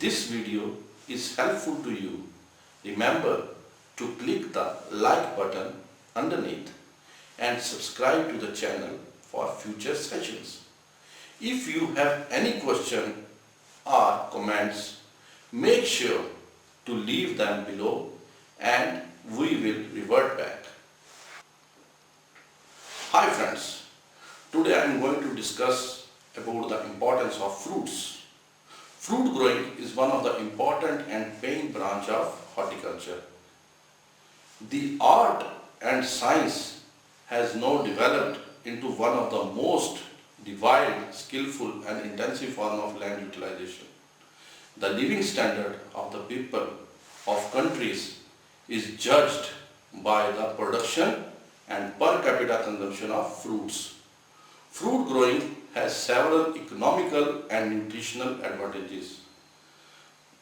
this video is helpful to you, remember to click the like button underneath and subscribe to the channel for future sessions. If you have any question or comments, make sure to leave them below and we will revert back. Hi friends, today I am going to discuss about the importance of fruits. Fruit growing is one of the important and paying branch of horticulture. The art and science has now developed into one of the most divided, skillful and intensive form of land utilization. The living standard of the people of countries is judged by the production and per capita consumption of fruits. Fruit growing has several economical and nutritional advantages.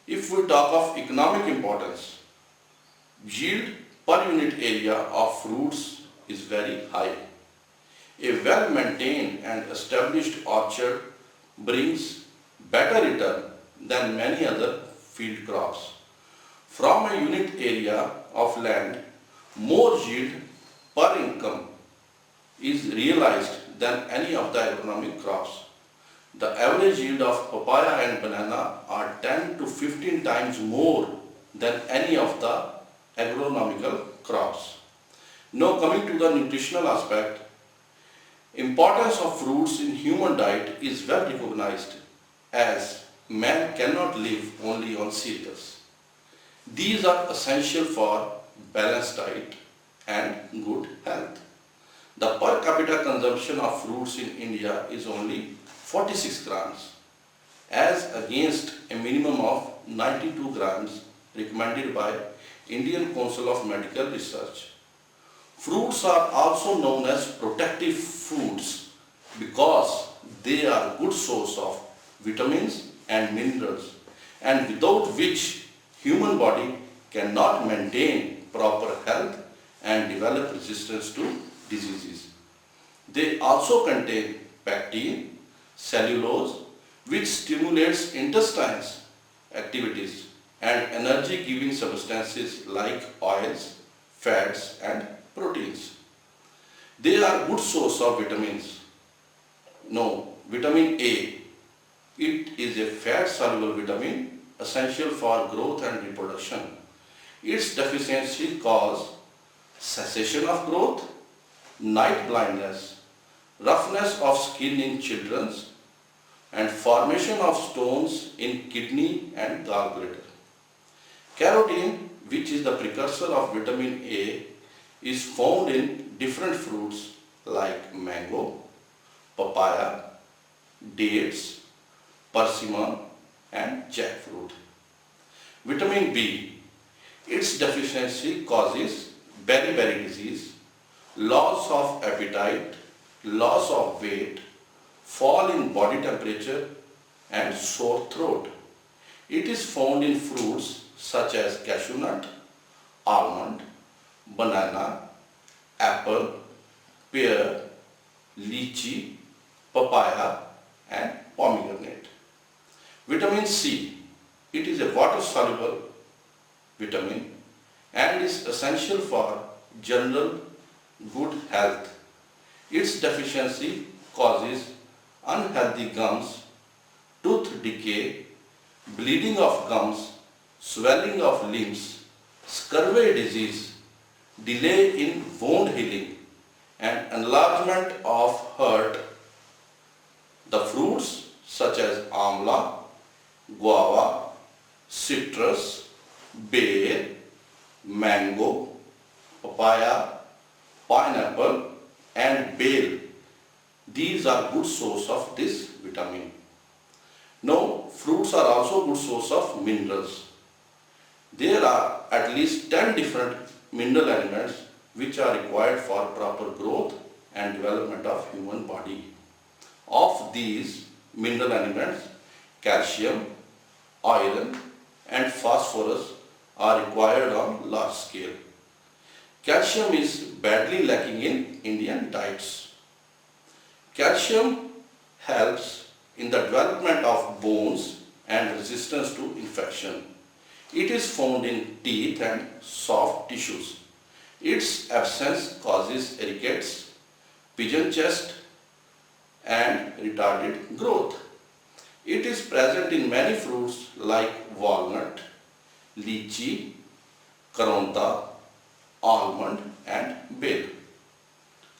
If we talk of economic importance, yield per unit area of fruits is very high. A well-maintained and established orchard brings better return than many other field crops. From a unit area of land, more yield per income is realized than any of the agronomic crops. The average yield of papaya and banana are 10 to 15 times more than any of the agronomical crops. Now coming to the nutritional aspect, importance of fruits in human diet is well recognized as man cannot live only on cereals. These are essential for balanced diet and good health. The per capita consumption of fruits in India is only 46 grams as against a minimum of 92 grams recommended by Indian Council of Medical Research. Fruits are also known as protective foods because they are good source of vitamins and minerals and without which human body cannot maintain proper health and develop resistance to diseases. They also contain pectin, cellulose, which stimulates intestines activities and energy-giving substances like oils, fats and proteins. They are good source of vitamins. No, vitamin A. It is a fat-soluble vitamin essential for growth and reproduction. Its deficiency causes cessation of growth, night blindness, roughness of skin in children, and formation of stones in kidney and gallbladder. Carotene, which is the precursor of vitamin A, is found in different fruits like mango, papaya, dates, persimmon and jackfruit. Vitamin B, its deficiency causes beriberi disease, loss of appetite, loss of weight, fall in body temperature and sore throat. It is found in fruits such as cashew nut, almond, banana, apple, pear, lychee, papaya and pomegranate. Vitamin C, it is a water-soluble vitamin and is essential for general good health. Its deficiency causes unhealthy gums, tooth decay, bleeding of gums, swelling of limbs, scurvy disease, delay in wound healing and enlargement of hurt. The fruits such as amla, guava, citrus, pear, mango, papaya, pineapple and bale. These are good source of this vitamin. Now, fruits are also good source of minerals. There are at least 10 different mineral elements which are required for proper growth and development of human body. Of these mineral elements, calcium, iron and phosphorus are required on large scale. Calcium is badly lacking in Indian diets. Calcium helps in the development of bones and resistance to infection. It is found in teeth and soft tissues. Its absence causes rickets, pigeon chest, and retarded growth. It is present in many fruits like walnut, lychee, karonta, almond, and bell.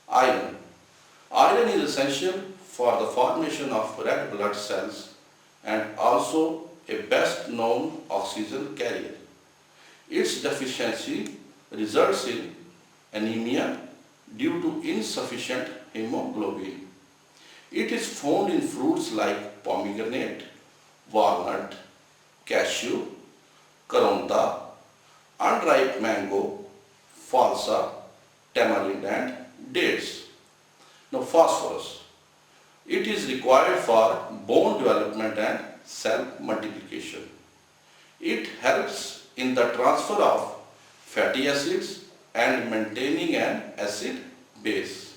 Iron. Iron is essential for the formation of red blood cells and also a best known oxygen carrier. Its deficiency results in anemia due to insufficient hemoglobin. It is found in fruits like pomegranate, walnut, cashew, karonta, unripe mango, falsa, tamarind and dates. Now phosphorus. It is required for bone development and cell multiplication. It helps in the transfer of fatty acids and maintaining an acid base.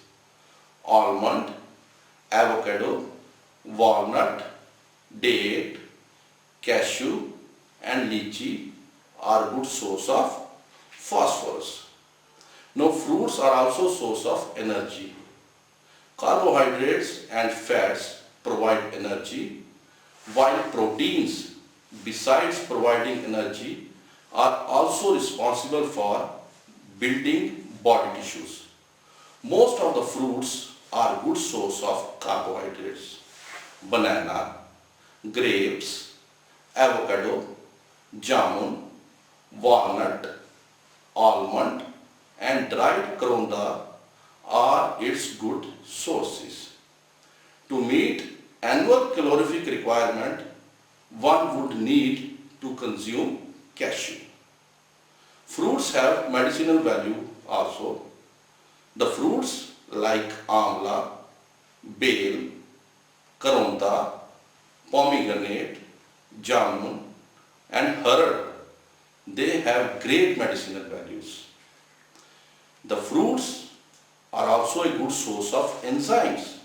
Almond, avocado, walnut, date, cashew and lychee are good source of phosphorus. Now fruits are also source of energy. Carbohydrates and fats provide energy, while proteins, besides providing energy, are also responsible for building body tissues. Most of the fruits are good source of carbohydrates. Banana, grapes, avocado, jamun, walnut, almond and dried karonda are its good sources. To meet annual calorific requirement, one would need to consume cashew. Fruits have medicinal value also. The fruits like amla, bale, karonta, pomegranate, jamun and hurd, they have great medicinal values. The fruits are also a good source of enzymes.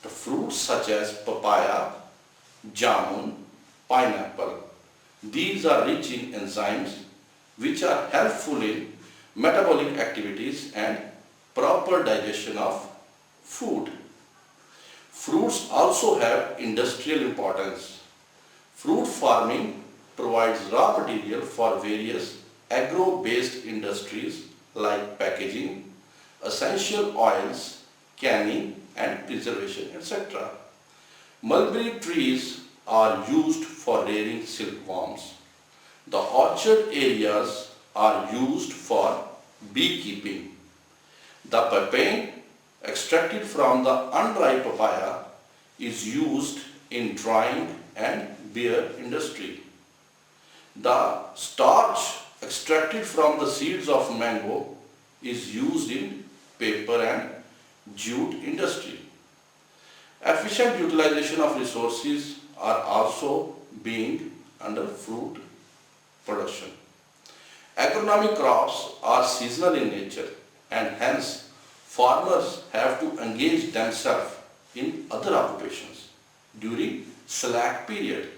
The fruits such as papaya, jamun, pineapple, these are rich in enzymes which are helpful in metabolic activities and proper digestion of food. Fruits also have industrial importance. Fruit farming provides raw material for various agro-based industries like packaging, essential oils, canning and preservation, etc. Mulberry trees are used for rearing silkworms. The orchard areas are used for beekeeping. The papain extracted from the unripe papaya is used in drying and beer industry. The starch extracted from the seeds of mango is used in paper and jute industry. Efficient utilization of resources are also being under fruit production. Agronomic crops are seasonal in nature and hence farmers have to engage themselves in other occupations during slack period.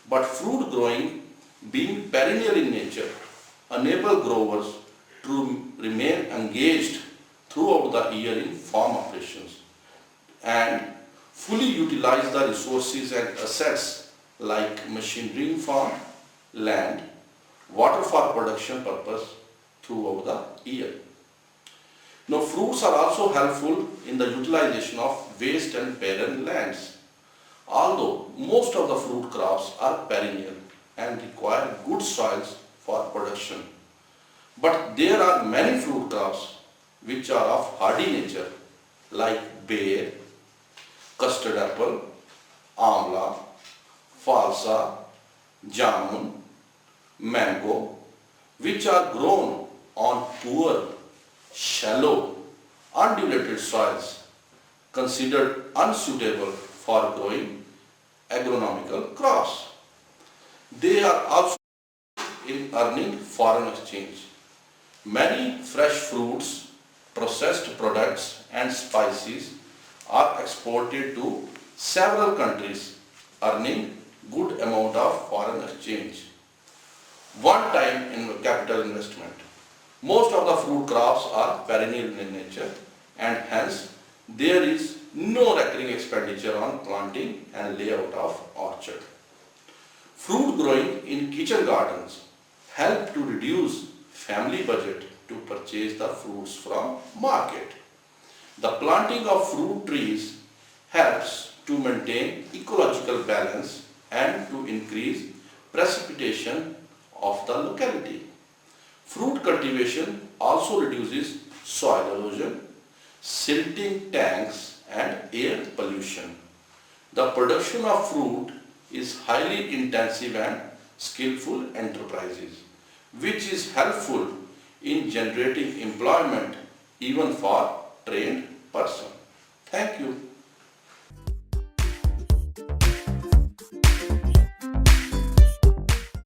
But fruit growing, being perennial in nature, enable growers to remain engaged throughout the year in farm operations and fully utilize the resources and assets like machinery in farm, land, water for production purpose throughout the year. Now fruits are also helpful in the utilization of waste and barren lands. Although most of the fruit crops are perennial and require good soils for production, but there are many fruit crops which are of hardy nature like pear, custard apple, amla, falsa, jamun, mango, which are grown on poor, shallow, undulated soils considered unsuitable for growing agronomical crops. They are also in earning foreign exchange. Many fresh fruits, processed products and spices are exported to several countries, earning good amount of foreign exchange. One time in capital investment. Most of the fruit crops are perennial in nature and hence there is no recurring expenditure on planting and layout of orchard. Fruit growing in kitchen gardens help to reduce family budget to purchase the fruits from market. The planting of fruit trees helps to maintain ecological balance and to increase precipitation of the locality. Fruit cultivation also reduces soil erosion, silting tanks and air pollution. The production of fruit is highly intensive and skillful enterprises, which is helpful in generating employment even for trained person. Thank you.